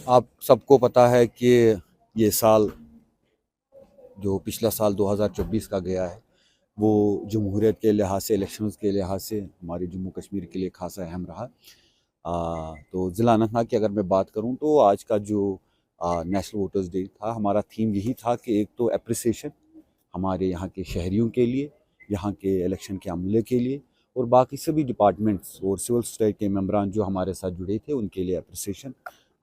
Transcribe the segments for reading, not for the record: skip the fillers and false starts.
آپ سب کو پتہ ہے کہ یہ سال جو پچھلا سال 2024 کا گیا ہے وہ جمہوریت کے لحاظ سے الیکشنز کے لحاظ سے ہمارے جموں کشمیر کے لیے خاصا اہم رہا۔ تو ضلع اننت ناگ کی اگر میں بات کروں تو آج کا جو نیشنل ووٹرز ڈے تھا، ہمارا تھیم یہی تھا کہ ایک تو اپریسیشن ہمارے یہاں کے شہریوں کے لیے، یہاں کے الیکشن کے عملے کے لیے، اور باقی سبھی ڈپارٹمنٹس اور سول سوسائٹی کے ممبران جو ہمارے ساتھ جڑے تھے ان کے لیے اپریسیشن،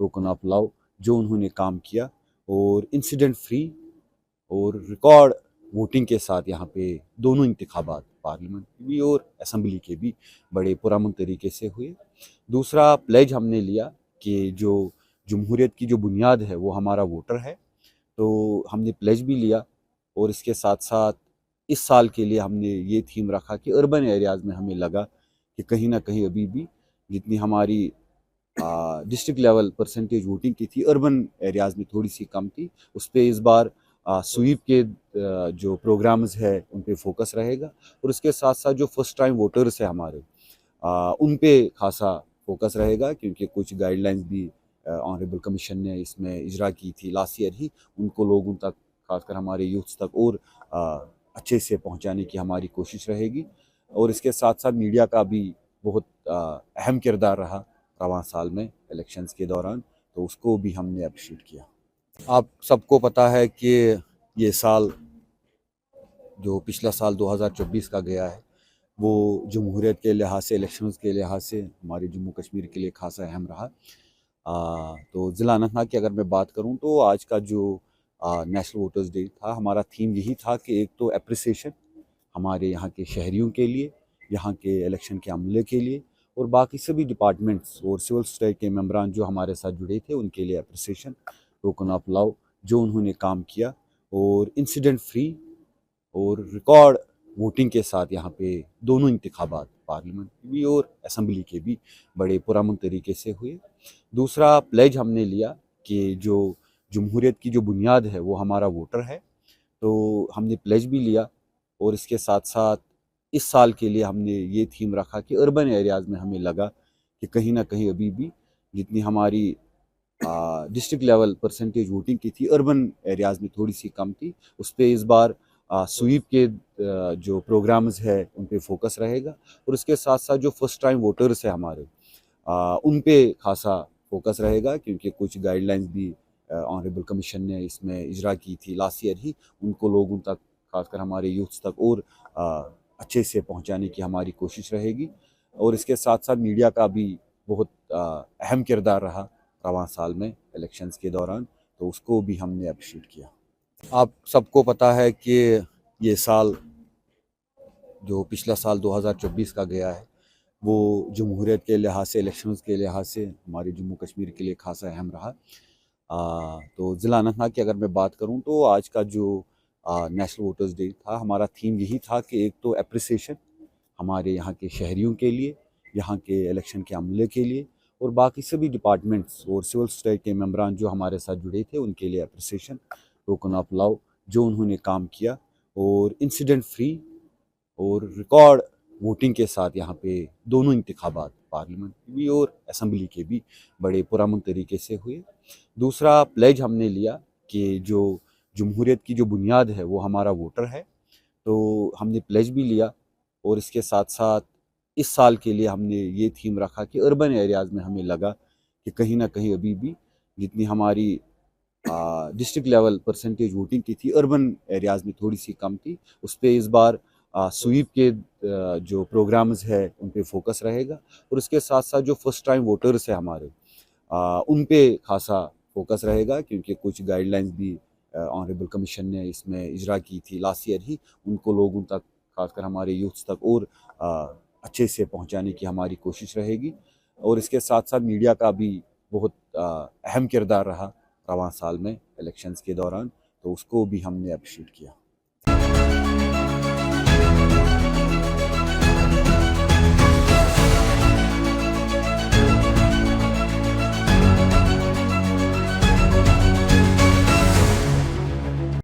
ٹوکن آف لو جو انہوں نے کام کیا، اور انسیڈنٹ فری اور ریکارڈ ووٹنگ کے ساتھ یہاں پہ دونوں انتخابات پارلیمنٹ بھی اور اسمبلی کے بھی بڑے پرامن طریقے سے ہوئے۔ دوسرا پلیج ہم نے لیا کہ جو جمہوریت کی جو بنیاد ہے وہ ہمارا ووٹر ہے، تو ہم نے پلیج بھی لیا، اور اس کے ساتھ ساتھ اس سال کے لیے ہم نے یہ تھیم رکھا کہ اربن ایریاز میں ہمیں لگا کہ کہیں نہ کہیں ابھی بھی جتنی ہماری ڈسٹرکٹ لیول پرسنٹیج ووٹنگ کی تھی، اربن ایریاز میں تھوڑی سی کم تھی۔ اس پہ اس بار سویپ کے جو پروگرامز ہے ان پہ فوکس رہے گا، اور اس کے ساتھ ساتھ جو فرسٹ ٹائم ووٹرز ہیں ہمارے ان پہ خاصا فوکس رہے گا، کیونکہ کچھ گائیڈ لائنز بھی آنریبل کمیشن نے اس میں اجرا کی تھی لاسٹ ایئر ہی، ان کو لوگوں تک، خاص کر ہمارے یوتھس تک اور اچھے سے پہنچانے کی ہماری کوشش رہے گی۔ اور اس کے ساتھ ساتھ میڈیا کا بھی بہت اہم کردار رہا رواں سال میں الیکشنز کے دوران، تو اس کو بھی ہم نے اپریشیٹ کیا۔ آپ سب کو پتہ ہے کہ یہ سال جو پچھلا سال 2024 کا گیا ہے وہ جمہوریت کے لحاظ سے الیکشنز کے لحاظ سے ہمارے جموں کشمیر کے لیے خاصا اہم رہا۔ تو ضلع اننت ناگ کی اگر میں بات کروں تو آج کا جو نیشنل ووٹرز ڈے تھا، ہمارا تھیم یہی تھا کہ ایک تو اپریسیشن ہمارے یہاں کے شہریوں کے لیے، یہاں کے الیکشن کے عملے کے لیے، اور باقی سبھی ڈپارٹمنٹس اور سول سوسائٹی کے ممبران جو ہمارے ساتھ جڑے تھے ان کے لیے اپریسیشن، ٹوکن آف لو جو انہوں نے کام کیا، اور انسیڈنٹ فری اور ریکارڈ ووٹنگ کے ساتھ یہاں پہ دونوں انتخابات پارلیمنٹ بھی اور اسمبلی کے بھی بڑے پرامن طریقے سے ہوئے۔ دوسرا پلیج ہم نے لیا کہ جو جمہوریت کی جو بنیاد ہے وہ ہمارا ووٹر ہے، تو ہم نے پلیج بھی لیا، اور اس کے ساتھ ساتھ اس سال کے لیے ہم نے یہ تھیم رکھا کہ اربن ایریاز میں ہمیں لگا کہ کہیں نہ کہیں ابھی بھی جتنی ہماری ڈسٹرکٹ لیول پرسنٹیج ووٹنگ کی تھی، اربن ایریاز میں تھوڑی سی کم تھی۔ اس پہ اس بار سویپ کے جو پروگرامز ہے ان پہ فوکس رہے گا، اور اس کے ساتھ ساتھ جو فرسٹ ٹائم ووٹرز ہیں ہمارے ان پہ خاصا فوکس رہے گا، کیونکہ کچھ گائیڈ لائنز بھی آنریبل کمیشن نے اس میں اجرا کی تھی لاسٹ ایئر ہی، ان کو لوگوں تک، خاص کر ہمارے یوتھس تک اور اچھے سے پہنچانے کی ہماری کوشش رہے گی۔ اور اس کے ساتھ ساتھ میڈیا کا بھی بہت اہم کردار رہا رواں سال میں الیکشنز کے دوران، تو اس کو بھی ہم نے اپریشیٹ کیا۔ آپ سب کو پتہ ہے کہ یہ سال جو پچھلا سال 2024 کا گیا ہے وہ جمہوریت کے لحاظ سے الیکشنز کے لحاظ سے ہمارے جموں کشمیر کے لیے خاصا اہم رہا۔ تو ضلع اننت ناگ کی اگر میں بات کروں تو آج کا جو نیشنل ووٹرز ڈے تھا، ہمارا تھیم یہی تھا کہ ایک تو اپریسیشن ہمارے یہاں کے شہریوں کے لیے، یہاں کے الیکشن کے عملے کے لیے، اور باقی سبھی ڈپارٹمنٹس اور سول سوسائٹی کے ممبران جو ہمارے ساتھ جڑے تھے ان کے لیے اپریسیشن، ٹوکن آف لو جو انہوں نے کام کیا، اور انسیڈنٹ فری اور ریکارڈ ووٹنگ کے ساتھ یہاں پہ دونوں انتخابات پارلیمنٹ بھی اور اسمبلی کے بھی بڑے پرامن طریقے سے ہوئے۔ دوسرا پلیج ہم نے لیا کہ جو جمہوریت کی جو بنیاد ہے وہ ہمارا ووٹر ہے، تو ہم نے پلیج بھی لیا، اور اس کے ساتھ ساتھ اس سال کے لیے ہم نے یہ تھیم رکھا کہ اربن ایریاز میں ہمیں لگا کہ کہیں نہ کہیں ابھی بھی جتنی ہماری ڈسٹرکٹ لیول پرسنٹیج ووٹنگ کی تھی، اربن ایریاز میں تھوڑی سی کم تھی۔ اس پہ اس بار سویپ کے جو پروگرامز ہے ان پہ فوکس رہے گا، اور اس کے ساتھ ساتھ جو فرسٹ ٹائم ووٹرز ہیں ہمارے ان پہ خاصا فوکس رہے گا، کیونکہ کچھ گائیڈ لائنز بھی آنریبل کمیشن نے اس میں اجرا کی تھی لاسٹ ایئر ہی، ان کو لوگوں تک، خاص کر ہمارے یوتھس تک اور اچھے سے پہنچانے کی ہماری کوشش رہے گی۔ اور اس کے ساتھ ساتھ میڈیا کا بھی بہت اہم کردار رہا رواں سال میں الیکشنز کے دوران، تو اس کو بھی ہم نے اپریشیٹ کیا۔